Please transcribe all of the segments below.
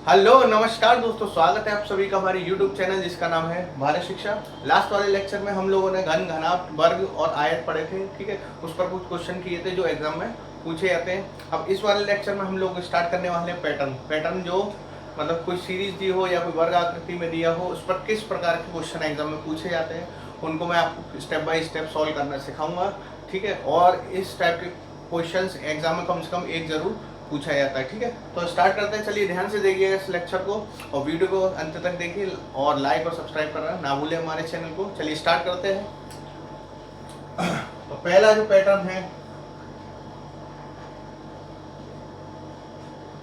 Hello नमस्कार दोस्तों, स्वागत है आप सभी का हमारे YouTube चैनल जिसका नाम है भारत शिक्षा। लास्ट वाले लेक्चर में हम लोगों ने घन घनाभ वर्ग और आयत पढ़े थे, ठीक है। उस पर कुछ क्वेश्चन किए थे जो एग्जाम में पूछे जाते हैं। अब इस वाले लेक्चर में हम लोग स्टार्ट करने वाले हैं पैटर्न जो मतलब कोई सीरीज दी हो या कोई वर्ग आकृति में दिया हो, उस पर किस प्रकार के क्वेश्चन एग्जाम में पूछे जाते हैं उनको मैं आपको स्टेप बाय स्टेप सॉल्व करना सिखाऊंगा, ठीक है। और इस टाइप के क्वेश्चंस एग्जाम में कम से कम एक जरूर पूछा जाता है, ठीक है। तो स्टार्ट करते हैं, चलिए ध्यान से देखिएगा इस लेक्चर को और वीडियो को अंत तक देखिए और लाइक और सब्सक्राइब करना ना भूलें हमारे चैनल को। चलिए स्टार्ट करते हैं। तो पहला जो पैटर्न है,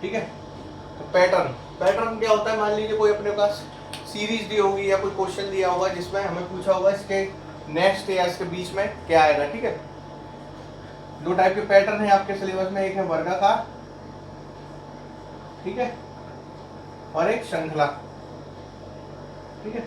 ठीक है, तो पैटर्न क्या होता है। मान लीजिए कोई अपने पास सीरीज दी होगी या कोई क्वेश्चन दिया होगा जिसमें हमें पूछा होगा इसके नेक्स्ट या इसके बीच में क्या आएगा, ठीक है। दो टाइप के पैटर्न है आपके सिलेबस में, एक है वर्गाकार, ठीक है, और एक श्रृंखला, ठीक है।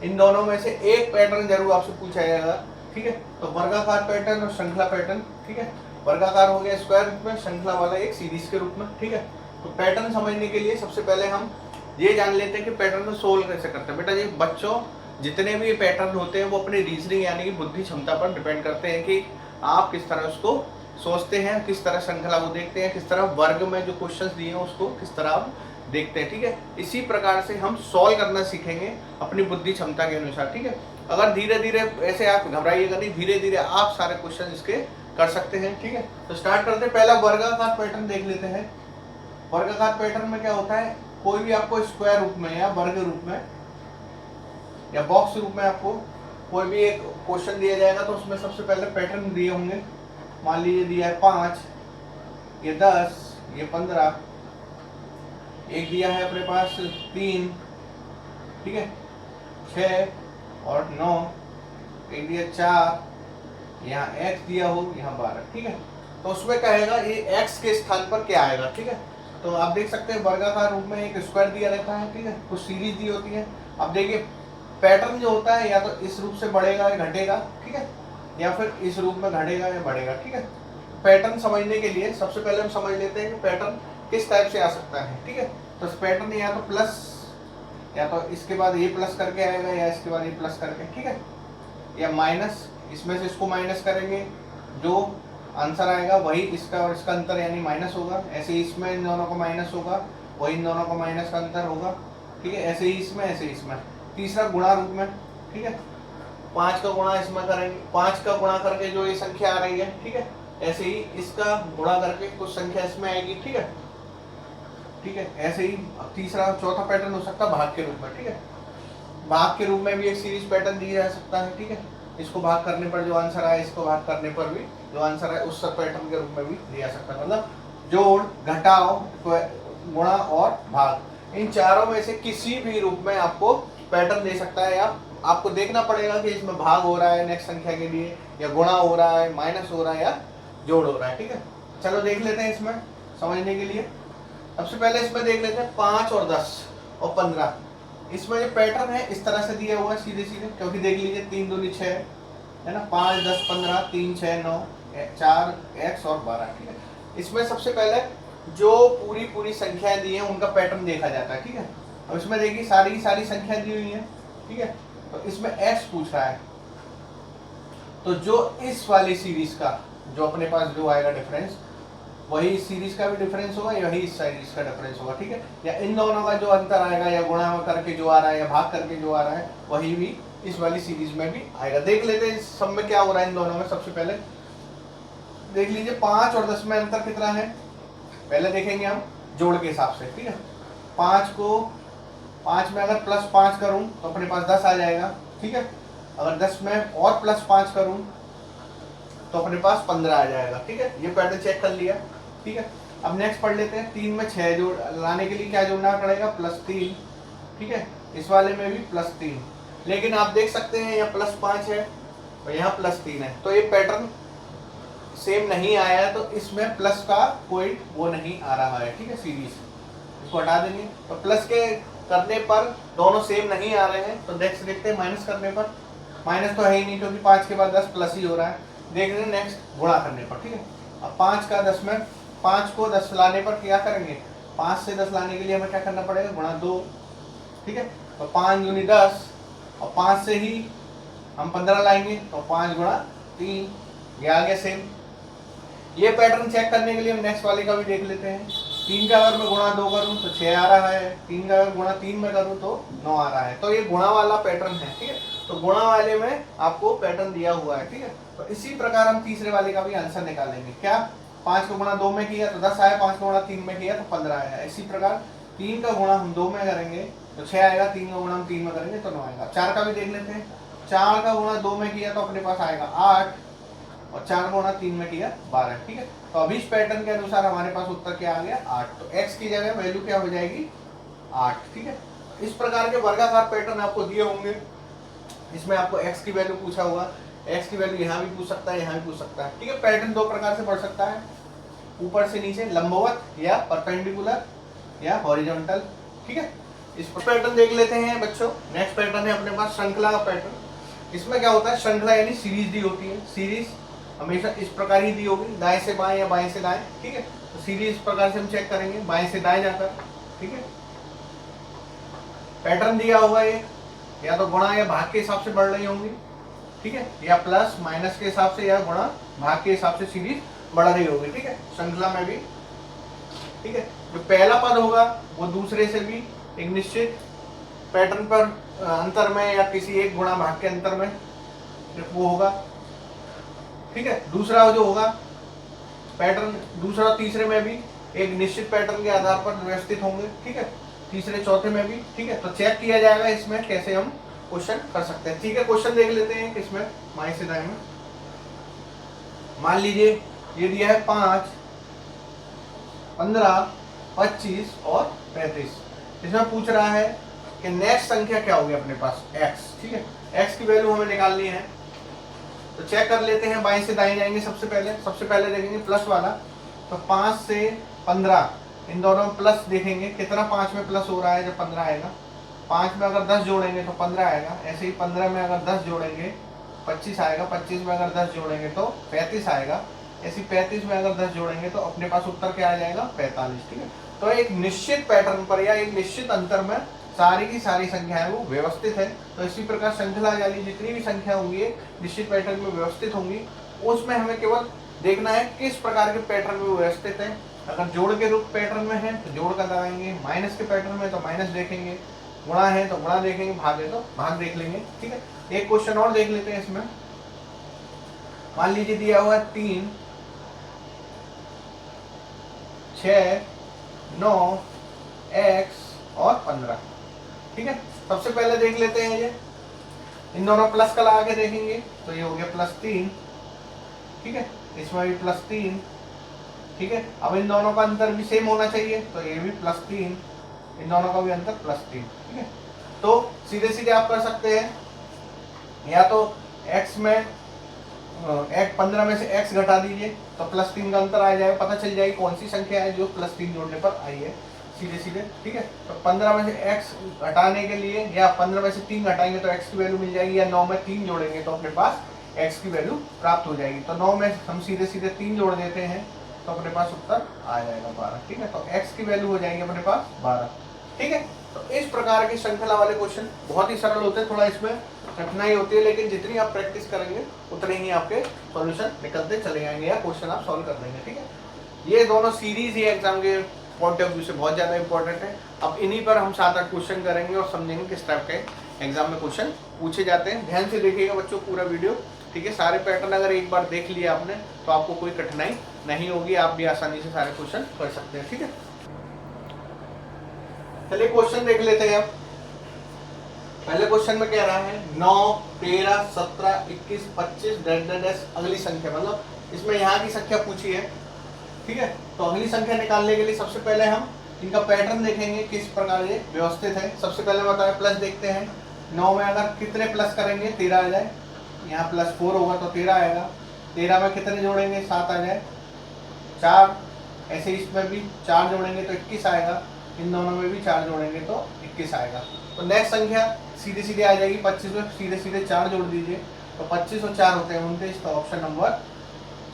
इन दोनों में से एक पैटर्न जरूर आपसे पूछा जाएगा, ठीक है। तो वर्गाकार पैटर्न और श्रृंखला पैटर्न, ठीक है। वर्गाकार हो गया स्क्वायर रूप में, श्रृंखला वाला एक सीरीज के रूप में, ठीक है। तो पैटर्न समझने के लिए सबसे पहले हम ये जान लेते हैं कि पैटर्न को सोल्व कैसे करते हैं। बेटा ये बच्चों जितने भी पैटर्न होते हैं वो अपनी रीजनिंग यानी कि बुद्धि क्षमता पर डिपेंड करते हैं कि आप किस तरह उसको सोचते हैं, किस तरह श्रृंखला को देखते हैं, किस तरह वर्ग में जो क्वेश्चंस दिए हैं उसको किस तरह आप देखते हैं, ठीक है। इसी प्रकार से हम सॉल्व करना सीखेंगे अपनी बुद्धि क्षमता के अनुसार, ठीक है। अगर धीरे धीरे ऐसे आप घबराइएगा नहीं, धीरे धीरे आप सारे क्वेश्चन इसके कर सकते हैं, ठीक है। तो स्टार्ट करते हैं। पहला वर्गाकार पैटर्न देख लेते हैं। वर्गाकार पैटर्न में क्या होता है, कोई भी आपको स्क्वायर रूप में या वर्ग रूप में या बॉक्स रूप में आपको कोई भी एक क्वेश्चन दिया जाएगा तो उसमें सबसे पहले पैटर्न दिए होंगे। मान लीजिए दिया है 5, ये 10, ये 15, एक दिया है अपने पास 3, ठीक है, 6 और 9, एक दिया 4, यहाँ x दिया हो, यहाँ 12, ठीक है। तो उसमें कहेगा ये x के स्थान पर क्या आएगा, ठीक है। तो आप देख सकते हैं वर्गाकार रूप में एक स्क्वायर दिया रहता है, ठीक है, कुछ सीरीज दी होती है। अब देखिए पैटर्न जो होता है या तो इस रूप से बढ़ेगा या घटेगा, ठीक है, या फिर इस रूप में घटेगा या बढ़ेगा, ठीक है। पैटर्न समझने के लिए सबसे पहले हम समझ लेते हैं कि पैटर्न किस टाइप से आ सकता है, ठीक है। तो पैटर्न या तो प्लस, या तो इसके बाद ये प्लस करके आएगा या इसके बाद ये प्लस करके, ठीक है, या माइनस, इसमें से इसको माइनस करेंगे, जो आंसर आएगा वही इसका और इसका अंतर यानी माइनस होगा। ऐसे ही इसमें इन दोनों का माइनस होगा, वही इन दोनों का माइनस का अंतर होगा, ठीक है। ऐसे ही इसमें, ऐसे ही इसमें। तीसरा गुणा रूप में, ठीक है, 5 का गुणा इसमें करेंगे, 5 का गुणा करके जो ये संख्या आ रही है, ठीक है, ऐसे ही इसका गुणा करके कुछ संख्या इसमें आएगी, ठीक है, ठीक है। ऐसे ही तीसरा चौथा पैटर्न हो सकता है भाग के रूप में, ठीक है। भाग के रूप में भी एक सीरीज पैटर्न दिया जा सकता है, ठीक है। इसको भाग करने पर जो आंसर आए, इसको भाग करने पर भी जो आंसर आए उस सब पैटर्न के रूप में भी दिया जा सकता है। मतलब जोड़, घटाव, गुणा और भाग, इन चारों में से किसी भी रूप में आपको पैटर्न दे सकता है। या आपको देखना पड़ेगा कि इसमें भाग हो रहा है नेक्स्ट संख्या के लिए, या गुणा हो रहा है, माइनस हो रहा है, या जोड़ हो रहा है, ठीक है। चलो देख लेते हैं इसमें समझने के लिए। सबसे पहले इसमें देख लेते हैं 5 और 10 और 15। इसमें जो पैटर्न है इस तरह से दिया हुआ है सीधे सीधे, क्योंकि देख लीजिए 3 दूनी 6 है ना, 5 10 15, 3 6 9, 4 x और 12, ठीक है। इसमें सबसे पहले जो पूरी संख्याएं दी हैं उनका पैटर्न देखा जाता है, ठीक है। अब इसमें देखिए सारी की सारी संख्या दी हुई है, ठीक है। तो इसमें x पूछ रहा है, तो जो इस वाली सीरीज का जो अपने पास जो आएगा डिफरेंस, वही इस सीरीज का भी डिफरेंस होगा, यही इस सीरीज का डिफरेंस होगा, ठीक है। या इन दोनों का जो अंतर आएगा, या गुणा करके जो आ रहा है या भाग करके जो आ रहा है, वही भी इस वाली सीरीज में भी आएगा। देख लेते हैं इस सब में क्या हो रहा है इन दोनों में। सबसे पहले देख लीजिए 5 और 10 में अंतर कितना है, पहले देखेंगे हम जोड़ के हिसाब से, ठीक है। 5 में अगर प्लस 5 करूं तो अपने पास 10 आ जाएगा, ठीक है। अगर 10 में और प्लस 5 करूं तो अपने पास 15 आ जाएगा, ठीक है। ये पैटर्न चेक कर लिया, ठीक है। अब नेक्स्ट पढ़ लेते हैं। 3 में 6 जोड़ लाने के लिए क्या जोड़ना पड़ेगा, +3, ठीक है। इस वाले में भी +3, लेकिन आप देख सकते हैं यहाँ +5 है और यहाँ +3 है, तो ये पैटर्न सेम नहीं आया है, तो इसमें प्लस का कोई वो नहीं आ रहा है, ठीक है, सीरीज। इसको हटा देंगे, तो प्लस के करने पर दोनों सेम नहीं आ रहे हैं। तो नेक्स्ट देखते हैं माइनस करने पर, माइनस तो है ही नहीं क्योंकि 5 के बाद 10 प्लस ही हो रहा है। देख रहे हैं नेक्स्ट गुणा करने पर, ठीक है। अब 5 का 10 में 5 को 10 लाने पर क्या करेंगे, 5 से 10 लाने के लिए हमें क्या करना पड़ेगा, गुणा 2, ठीक है। तो 5 दूनी 10 और 5 से ही हम 15 लाएंगे तो 5 गुणा 3, ये आ गया सेम। ये पैटर्न चेक करने के लिए हम नेक्स्ट वाले का भी देख लेते हैं। 3 का अगर मैं गुणा 2 करूं तो 6 आ रहा है, 3 का अगर गुणा 3 में करूं तो 9 आ रहा है। तो ये गुणा वाला पैटर्न है, ठीक है। तो गुणा वाले में आपको पैटर्न दिया हुआ है, ठीक है। तो इसी प्रकार हम तीसरे वाले का भी आंसर निकालेंगे। क्या, 5 को गुणा 2 में किया तो 10 आया, 5 को गुणा 3 में किया तो 15 आया। इसी प्रकार 3 का गुणा हम 2 में करेंगे तो 6 आएगा, 3 का गुणा हम 3 में करेंगे तो 9 आएगा। 4 का भी देख लेते हैं। 4 का गुणा 2 में किया तो अपने पास आएगा 8 और 4 का गुणा 3 में किया 12, ठीक है। तो अभी इस पैटर्न के अनुसार हमारे पास उत्तर क्या आ गया, 8। तो x की जगह वैल्यू क्या हो जाएगी, 8, ठीक है। इस प्रकार के वर्गाकार पैटर्न आपको दिए होंगे, इसमें आपको x की वैल्यू पूछा होगा। x की वैल्यू यहाँ भी पूछ सकता है, यहाँ भी पूछ सकता है, ठीक है। पैटर्न दो प्रकार से पढ़ सकता है, ऊपर से नीचे लंबवत या परपेंडिकुलर या हॉरिजॉन्टल, ठीक है। इस पैटर्न देख लेते हैं बच्चों। नेक्स्ट पैटर्न है अपने पास श्रृंखला का पैटर्न। इसमें क्या होता है, श्रृंखला यानी सीरीज दी होती है। सीरीज हमेशा इस प्रकार ही दी होगी, दाएं से बाएं या बाएं से दाएं, ठीक है। तो सीरीज इस प्रकार से हम चेक करेंगे, बाएं से दाएं जाकर, ठीक है। पैटर्न दिया होगा ये, या तो गुणा या भाग के हिसाब से बढ़ रही होंगी, ठीक है, या प्लस माइनस के हिसाब से या गुणा भाग के हिसाब से सीरीज बढ़ रही होगी, ठीक है। श्रृंखला में भी, ठीक है। जो पहला पद होगा वो दूसरे से भी एक निश्चित पैटर्न पर अंतर में या किसी एक गुणा भाग के अंतर में वो होगा, ठीक है। दूसरा जो होगा पैटर्न, दूसरा तीसरे में भी एक निश्चित पैटर्न के आधार पर व्यवस्थित होंगे, ठीक है। तीसरे चौथे में भी, ठीक है। तो चेक किया जाएगा इसमें कैसे हम क्वेश्चन कर सकते हैं, ठीक है। क्वेश्चन देख लेते हैं किसमें, बाएं से दाएं में। मान लीजिए ये दिया है 5, 15, 25 और 35। इसमें पूछ रहा है कि नेक्स्ट संख्या क्या होगी अपने पास, x, ठीक है। x की वैल्यू हमें निकालनी है, तो चेक कर लेते हैं। बाएं से दाएं जाएंगे। सबसे पहले देखेंगे प्लस वाला। तो 5 से 15 इन दोनों में प्लस देखेंगे, कितना 5 में प्लस हो रहा है, जब 15 आएगा। 5 में अगर 10 जोड़ेंगे तो 15 आएगा। ऐसे ही 15 में अगर 10 जोड़ेंगे 25 आएगा। 25 में अगर 10 जोड़ेंगे तो 35 आएगा। ऐसे 35 में अगर 10 जोड़ेंगे तो अपने पास उत्तर क्या आ जाएगा, 45, ठीक है। तो एक निश्चित पैटर्न पर या एक निश्चित अंतर में सारी की सारी संख्याएं वो व्यवस्थित है। तो इसी प्रकार श्रृंखला यानी जितनी भी संख्या होंगी निश्चित पैटर्न में व्यवस्थित होंगी। उसमें हमें केवल देखना है किस प्रकार के पैटर्न में व्यवस्थित है। अगर जोड़ के रूप पैटर्न में है तो जोड़ का लगाएंगे, माइनस के पैटर्न में तो माइनस देखेंगे, गुणा है तो गुणा देखेंगे, भाग है तो भाग देख लेंगे, ठीक है। एक क्वेश्चन और देख लेते हैं इसमें। मान लीजिए दिया हुआ है 3, 6, 9, x और 15, ठीक है। सबसे पहले देख लेते हैं ये, इन दोनों प्लस का लगा के देखेंगे तो ये हो गया +3, ठीक है। इसमें भी +3, ठीक है। अब इन दोनों का अंतर भी सेम होना चाहिए, तो ये भी +3, इन दोनों का भी अंतर +3, ठीक है। तो सीधे सीधे आप कर सकते हैं, या तो x में 15 में से x घटा दीजिए तो +3 का अंतर आ जाएगा, पता चल जाएगी कौन सी संख्या है जो +3 जोड़ने पर आई है, सीधे सीधे, ठीक है। तो 15 में से x हटाने के लिए, या 15 में से 3 घटाएंगे तो x की वैल्यू मिल जाएगी, या 9 में 3 जोड़ेंगे तो अपने पास x की वैल्यू प्राप्त हो जाएगी। तो 9 में हम सीधे सीधे 3 जोड़ देते हैं तो अपने पास उत्तर आ जाएगा 12, ठीक है। तो x की वैल्यू हो जाएगी अपने पास 12, ठीक है। तो इस प्रकार के श्रृंखला वाले क्वेश्चन बहुत ही सरल होते हैं, थोड़ा इसमें कठिनाई होती है, लेकिन जितनी आप प्रैक्टिस करेंगे उतने ही आपके सॉल्यूशन निकलते चले जाएंगे या क्वेश्चन आप सॉल्व कर लेंगे, ठीक है। ये दोनों सीरीज ही एग्जाम के पॉइंट ऑफ व्यू से बहुत ज़्यादा इंपॉर्टेंट है। अब इन्हीं पर हम 7-8 क्वेश्चन करेंगे और समझेंगे किस टाइप के एग्जाम में क्वेश्चन पूछे जाते हैं। ध्यान से देखिएगा बच्चों पूरा वीडियो, ठीक है। सारे पैटर्न अगर एक बार देख लिया आपने तो आपको कोई कठिनाई नहीं होगी, आप भी आसानी से सारे क्वेश्चन कर सकते हैं, ठीक है। चलिए क्वेश्चन देख लेते हैं अब। पहले क्वेश्चन में कह रहा है 9, 13, 17, 21, 25 अगली संख्या, मतलब इसमें यहाँ की संख्या पूछी है, ठीक है। तो अगली संख्या निकालने के लिए सबसे पहले हम इनका पैटर्न देखेंगे किस प्रकार ये व्यवस्थित है। सबसे पहले बताया प्लस देखते हैं। 9 में अगर कितने प्लस करेंगे 13 आ जाए, यहाँ +4 होगा तो 13 आएगा। 13 में कितने जोड़ेंगे 7 आ जाए, 4। ऐसे इसमें भी 4 जोड़ेंगे तो 21 आएगा, इन दोनों में भी 4 जोड़ेंगे तो 21 आएगा। तो नेक्स्ट संख्या सीधे सीधे आ जाएगी 25 में सीधे सीधे 4 जोड़ दीजिए तो 25 और 4 होते हैं 29, तो ऑप्शन नंबर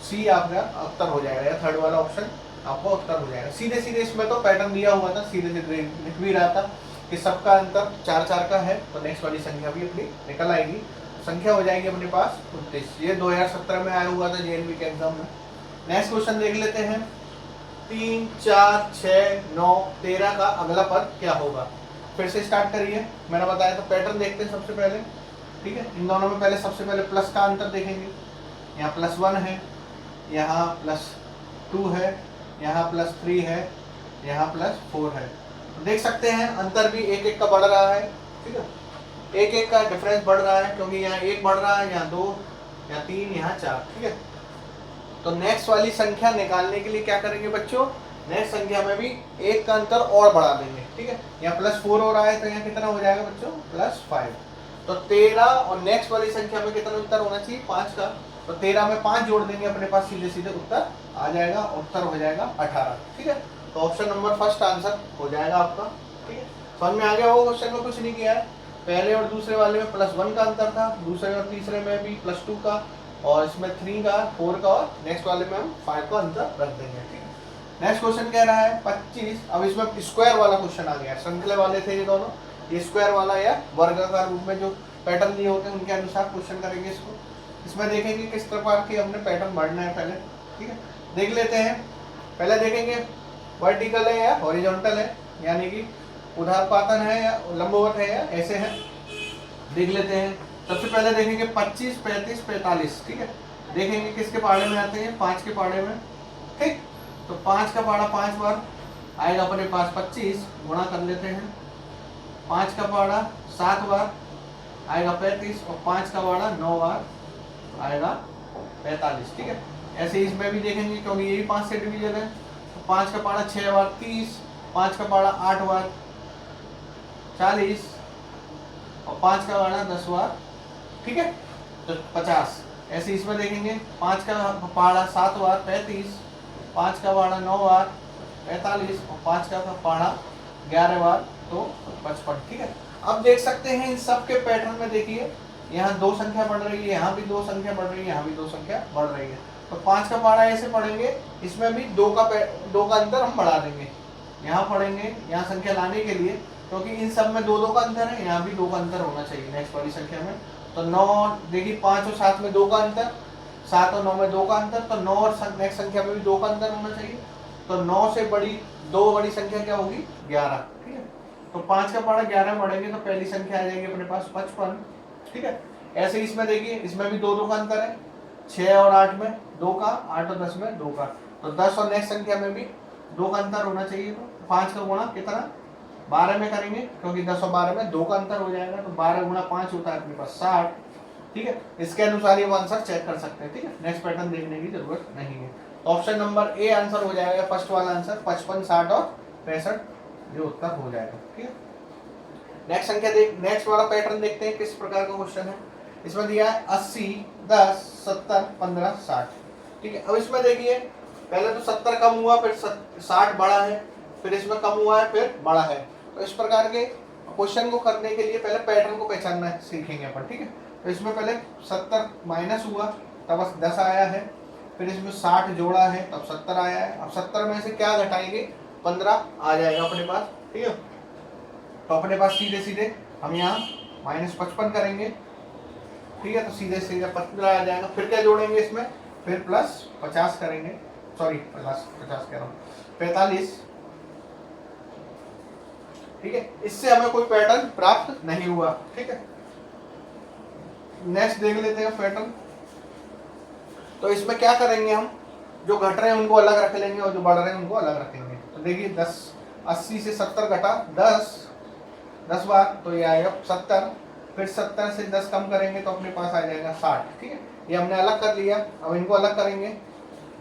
सी आपका उत्तर हो जाएगा, या थर्ड वाला ऑप्शन आपको उत्तर हो जाएगा। सीधे सीधे इसमें तो पैटर्न दिया हुआ था, सीधे सीधे लिख भी रहा था कि सबका अंतर 4 4 का है, तो नेक्स्ट वाली संख्या भी अपनी निकल आएगी। संख्या हो जाएगी अपने पास 29। ये 2017 में आया हुआ था जेएनवी के एग्जाम में। नेक्स्ट क्वेश्चन देख लेते हैं। 3 4 6 9 13 का अगला पद क्या होगा। फिर से स्टार्ट करिए, मैंने बताया तो पैटर्न देखते हैं सबसे पहले, ठीक है। इन दोनों में पहले सबसे पहले प्लस का अंतर देखेंगे। यहाँ +1 है, यहाँ +2 है, यहाँ +3 है, यहाँ +4 है। देख सकते हैं अंतर भी एक एक का बढ़ रहा है, ठीक है। एक एक का डिफरेंस बढ़ रहा है, क्योंकि यहाँ 1 बढ़ रहा है, यहाँ 2, यहाँ 3, यहाँ 4, ठीक है। तो नेक्स्ट वाली संख्या निकालने के लिए क्या करेंगे बच्चों, नेक्स्ट संख्या में भी 1 का अंतर और बढ़ा देंगे, ठीक है। यहाँ +4 हो रहा है, तो यहाँ कितना हो जाएगा बच्चों, +5। तो 13 और नेक्स्ट वाली संख्या में कितना अंतर होना चाहिए, 5 का। तो 13 में 5 जोड़ देंगे, अपने पास सीधे सीधे उत्तर आ जाएगा, उत्तर हो जाएगा 18, ठीक है। तो ऑप्शन नंबर फर्स्ट आंसर हो जाएगा आपका, ठीक है। समझ में आ गया वो क्वेश्चन में कुछ नहीं किया है। पहले और दूसरे वाले में +1 का अंतर था, दूसरे और तीसरे में भी +2 का, और इसमें 3 का, 4 का, और नेक्स्ट वाले में हम 5 का अंतर रख देंगे, ठीक है। नेक्स्ट क्वेश्चन कह रहा है 25। अब इसमें स्क्वायर वाला क्वेश्चन आ गया, श्रृंखला वाले थे ये दोनों, ये स्क्वायर वाला या वर्गाकार रूप में जो पैटर्न दिए होते हैं उनके अनुसार क्वेश्चन करेंगे इसको। इसमें देखेंगे किस प्रकार के हमने पैटर्न बढ़ना है पहले, ठीक है। देख लेते हैं, पहले देखेंगे वर्टिकल है या हॉरिजॉन्टल है, यानी कि ऊर्ध्वाधर है या लंबवत है या ऐसे है, देख लेते हैं। सबसे पहले देखेंगे 25 35 45, ठीक है। देखेंगे किसके पाड़े में आते हैं, 5 के पाड़े में, ठीक। तो 5 का पाड़ा 5 बार आएगा अपने पास 25, गुणा कर लेते हैं। 5 का पाड़ा 7 बार आएगा 35, और 5 का पाड़ा 9 बार आएगा 45, ठीक है। ऐसे इसमें भी देखेंगे, क्योंकि यही 5 से डिवीजन है। तो 5 का पाड़ा 6 बार 30, 5 का पाड़ा 8 बार 40, और 5 का पाड़ा 10 बार, ठीक है, तो 50। ऐसे इसमें देखेंगे 5 का पाड़ा 7 बार 35, 5 का पाड़ा 9 बार 45, और 5 का पाड़ा 11 बार तो 55, ठीक है। अब देख सकते हैं इन सब के पैटर्न में, देखिए यहाँ 2 संख्या बढ़ रही है, यहाँ भी 2 संख्या बढ़ रही है, यहाँ भी 2 संख्या बढ़ रही है। तो 5 का पाड़ा ऐसे पढ़ेंगे, इसमें भी 2 का अंतर हम बढ़ा देंगे, यहाँ पढ़ेंगे, यहाँ संख्या लाने के लिए, क्योंकि इन सब में 2 2 का अंतर है, यहाँ भी 2 का अंतर होना चाहिए नेक्स्ट वाली संख्या में। तो 9, देखिए 5 और 7 में 2 का अंतर, 7 और 9 में 2 का अंतर, तो 9 और नेक्स्ट संख्या में भी 2 का अंतर होना चाहिए। तो 9 से बड़ी 2 बड़ी संख्या क्या होगी, 11, ठीक है। तो 5 का पाड़ा 11 बढ़ेंगे, तो पहली संख्या आ जाएगी अपने पास 55, ठीक है। ऐसे इसमें देखिए, इसमें भी 2 2 का अंतर है, 6 और 8 में 2 का, 8 और 10 में 2 का। तो 10 और नेक्स्ट संख्या में भी 2 का अंतर होना चाहिए। तो 5 का गुणा कितना 12 में करेंगे, क्योंकि 10 और 12 में 2 का अंतर हो जाएगा। तो 12 गुणा 5 होता है अपने पास 60, ठीक है। इसके अनुसार ये आंसर चेक कर सकते हैं, ठीक है। नेक्स्ट पैटर्न देखने की जरूरत नहीं है। तो ऑप्शन नंबर ए आंसर हो जाएगा, फर्स्ट वाला आंसर 55 60 और 65 ये उत्तर हो जाएगा, ठीक है। नेक्स्ट संख्या नेक्स्ट वाला पैटर्न देखते हैं किस प्रकार का क्वेश्चन है। इसमें दिया है 80 10 70 15 60, ठीक है। अब इसमें देखिए, पहले तो 70 कम हुआ, फिर 60 बड़ा है, फिर इसमें कम हुआ है, फिर बड़ा है। तो इस प्रकार के क्वेश्चन को करने के लिए पहले पैटर्न को पहचानना सीखेंगे अपन, ठीक है। तो इसमें पहले 70 माइनस हुआ, तब 10 आया है, फिर इसमें 60 जोड़ा है, तब 70 आया है। अब 70 में से क्या घटाएंगे, 15 आ जाएगा अपने पास, ठीक है। तो अपने पास सीधे सीधे हम यहाँ -55 करेंगे, ठीक है। तो सीधे सीधे 15 आ जाएगा। फिर क्या जोड़ेंगे इसमें, फिर +50 करेंगे, सॉरी +50 कह रहा हूँ, 45, ठीक है। इससे हमें कोई पैटर्न प्राप्त नहीं हुआ, ठीक है। नेक्स्ट देख लेते हैं पैटर्न। तो इसमें क्या करेंगे, हम जो घट रहे हैं उनको अलग रख लेंगे, और जो बढ़ रहे हैं उनको अलग रखेंगे। तो देखिए 80 से 70 घटा 10 बार, तो ये आएगा 70। फिर 70 से 10 कम करेंगे, तो अपने पास आ जाएगा 60, ठीक है। ये हमने अलग कर लिया। अब इनको अलग करेंगे,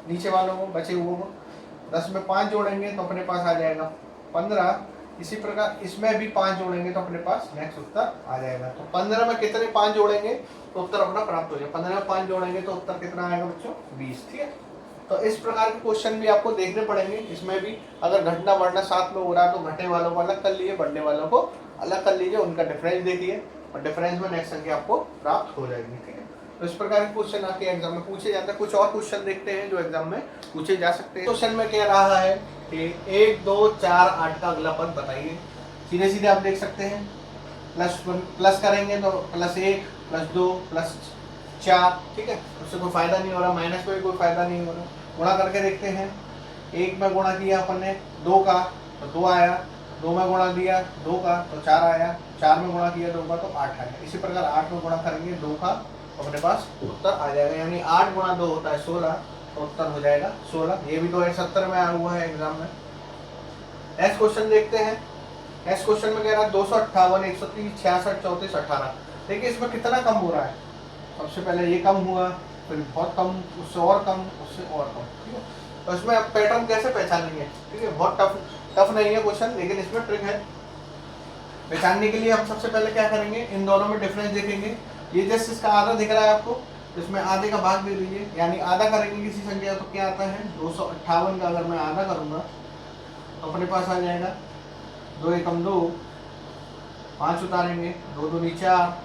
नीचे वालों को, बचे हुए को। 10 में 5 जोड़ेंगे, तो अपने पास आ जाएगा 15। इसी प्रकार इसमें भी 5 जोड़ेंगे, तो अपने पास नेक्स्ट उत्तर आ जाएगा। तो 15 में कितने 5 जोड़ेंगे तो उत्तर अपना प्राप्त हो जाएगा। 15 में 5 जोड़ेंगे तो उत्तर कितना आएगा बच्चों, 20, ठीक है। तो इस प्रकार के क्वेश्चन भी आपको देखने पड़ेंगे। इसमें भी अगर घटना बढ़ना साथ में हो रहा है, तो घटे वालों को अलग कर लिए, बढ़ने वालों को अलग कर लीजिए, उनका डिफरेंस देखिए, और डिफरेंस में नेक्स्ट संख्या आपको प्राप्त हो जाएगी, ठीक है। तो इस प्रकार के क्वेश्चन आपके एग्जाम में पूछे जाते हैं। कुछ और क्वेश्चन देखते हैं जो एग्जाम में पूछे जा सकते हैं। क्वेश्चन में कह रहा है कि 1, 2, 4, 8 का अगला पद बताइए। सीधे सीधे आप देख सकते हैं, प्लस करेंगे तो +1, +2, +4, ठीक है, उससे कोई फायदा नहीं हो रहा, माइनस में भी कोई फायदा नहीं हो रहा। गुणा करके देखते हैं, 1 में गुणा किया अपन ने 2 का तो 2 आया, 2 में गुणा दिया 2 का तो 4 आया, 4 में गुणा किया 2 का तो 8 आया। इसी प्रकार 8 में गुणा करेंगे 2 का तो अपने पास उत्तर आ जाएगा, यानी 8 गुणा 2 होता है 16, तो उत्तर हो जाएगा 16। ये भी 2070 में आया हुआ है एग्जाम में। नेक्स्ट क्वेश्चन देखते हैं। नेक्स्ट क्वेश्चन में कह रहा है 258, 130, 66, 34, 18। देखिए इसमें कितना कम हो रहा है। सबसे पहले ये कम हुआ, फिर बहुत कम, उससे और कम, उससे और कम, ठीक है। तो इसमें आप पैटर्न कैसे पहचानेंगे, ठीक है। बहुत टफ नहीं है क्वेश्चन, लेकिन इसमें ट्रिक है। पहचानने के लिए हम सबसे पहले क्या करेंगे, इन दोनों में डिफरेंस देखेंगे। ये जस्ट इसका आधा दिख रहा है आपको, इसमें आधे का भाग दे दीजिए, यानी आधा करेंगे किसी संख्या तो क्या आता है 258 का अगर मैं आधा करूंगा तो अपने पास आ जाएगा 2 एकम 2, 5 उतारेंगे, 2 दूनी 4,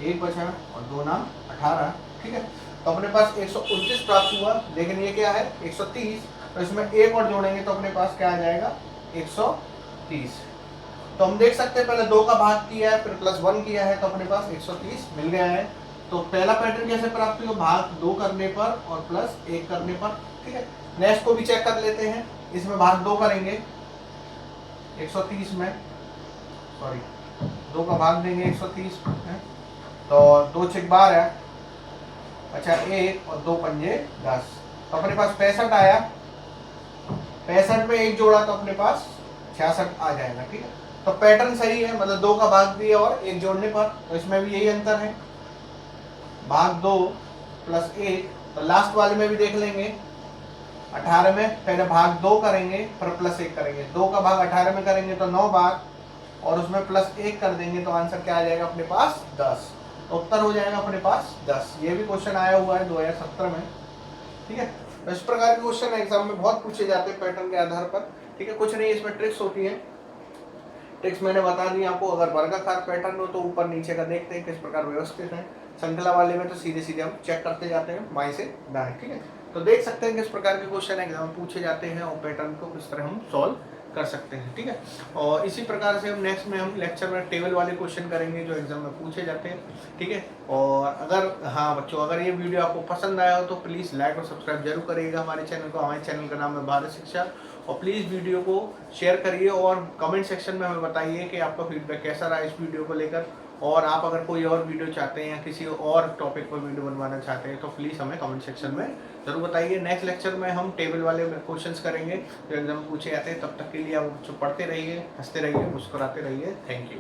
1 बचा और 2 नाम 18, ठीक है। तो अपने पास 129 प्राप्त हुआ। लेकिन ये क्या है 130, तो इसमें 1 और जोड़ेंगे तो अपने पास क्या आ जाएगा 130। तो हम देख सकते हैं पहले 2 का भाग किया है, फिर +1 किया है, तो अपने पास 130 मिल गया है। तो पहला पैटर्न कैसे प्राप्त हुआ, भाग 2 करने पर और +1 करने पर, ठीक है। नेक्स्ट को भी चेक कर लेते हैं। इसमें भाग 2 करेंगे 130 में, सॉरी 2 का भाग देंगे 130 में, तो 2 6 12, अच्छा 1 और 2 पंजे 10, तो अपने पास 65 आया। 65 में 1 जोड़ा तो अपने पास 66 आ जाएगा, ठीक है। तो पैटर्न सही है, मतलब 2 का भाग दिया और 1 जोड़ने पर, तो इसमें भी यही अंतर है, भाग 2 + 1। तो लास्ट वाले में भी देख लेंगे, 18 में पहले भाग 2 करेंगे फिर +1 करेंगे, 2 का भाग 18 में करेंगे तो 9 बार और उसमें +1 कर देंगे तो आंसर क्या आ जाएगा अपने पास 10। तो उत्तर हो जाएगा अपने पास 10। ये भी क्वेश्चन आया हुआ है 2070 में, ठीक है। तो इस प्रकार के क्वेश्चन एग्जाम में बहुत पूछे जाते हैं पैटर्न के आधार पर, ठीक है। कुछ नहीं, इसमें ट्रिक्स होती है। ट्रिक्स मैंने बता दी आपको। अगर वर्गाकार पैटर्न हो तो ऊपर नीचे का देखते हैं किस प्रकार व्यवस्थित है। श्रृंखला वाले में तो सीधे सीधे हम चेक करते जाते हैं बाएं से दाएं, ठीक है। तो देख सकते हैं किस प्रकार के क्वेश्चन एग्जाम में पूछे जाते हैं और पैटर्न को किस तरह हम सॉल्व कर सकते हैं, ठीक है। और इसी प्रकार से हम नेक्स्ट में हम लेक्चर में टेबल वाले क्वेश्चन करेंगे जो एग्जाम में पूछे जाते हैं, ठीक है। और अगर हाँ बच्चों, अगर ये वीडियो आपको पसंद आया हो तो प्लीज़ लाइक और सब्सक्राइब जरूर करिएगा हमारे चैनल को। हमारे चैनल का नाम है भारत शिक्षा। और प्लीज़ वीडियो को शेयर करिए और कमेंट सेक्शन में हमें बताइए कि आपका फीडबैक कैसा रहा इस वीडियो को लेकर। और आप अगर कोई और वीडियो चाहते हैं या किसी और टॉपिक पर वीडियो बनवाना चाहते हैं तो प्लीज़ हमें कमेंट सेक्शन में जरूर बताइए। नेक्स्ट लेक्चर में हम टेबल वाले क्वेश्चंस करेंगे जो एग्जाम में पूछे जाते हैं। तब तक के लिए आप पढ़ते रहिए, हंसते रहिए, मुस्कुराते रहिए। Thank you.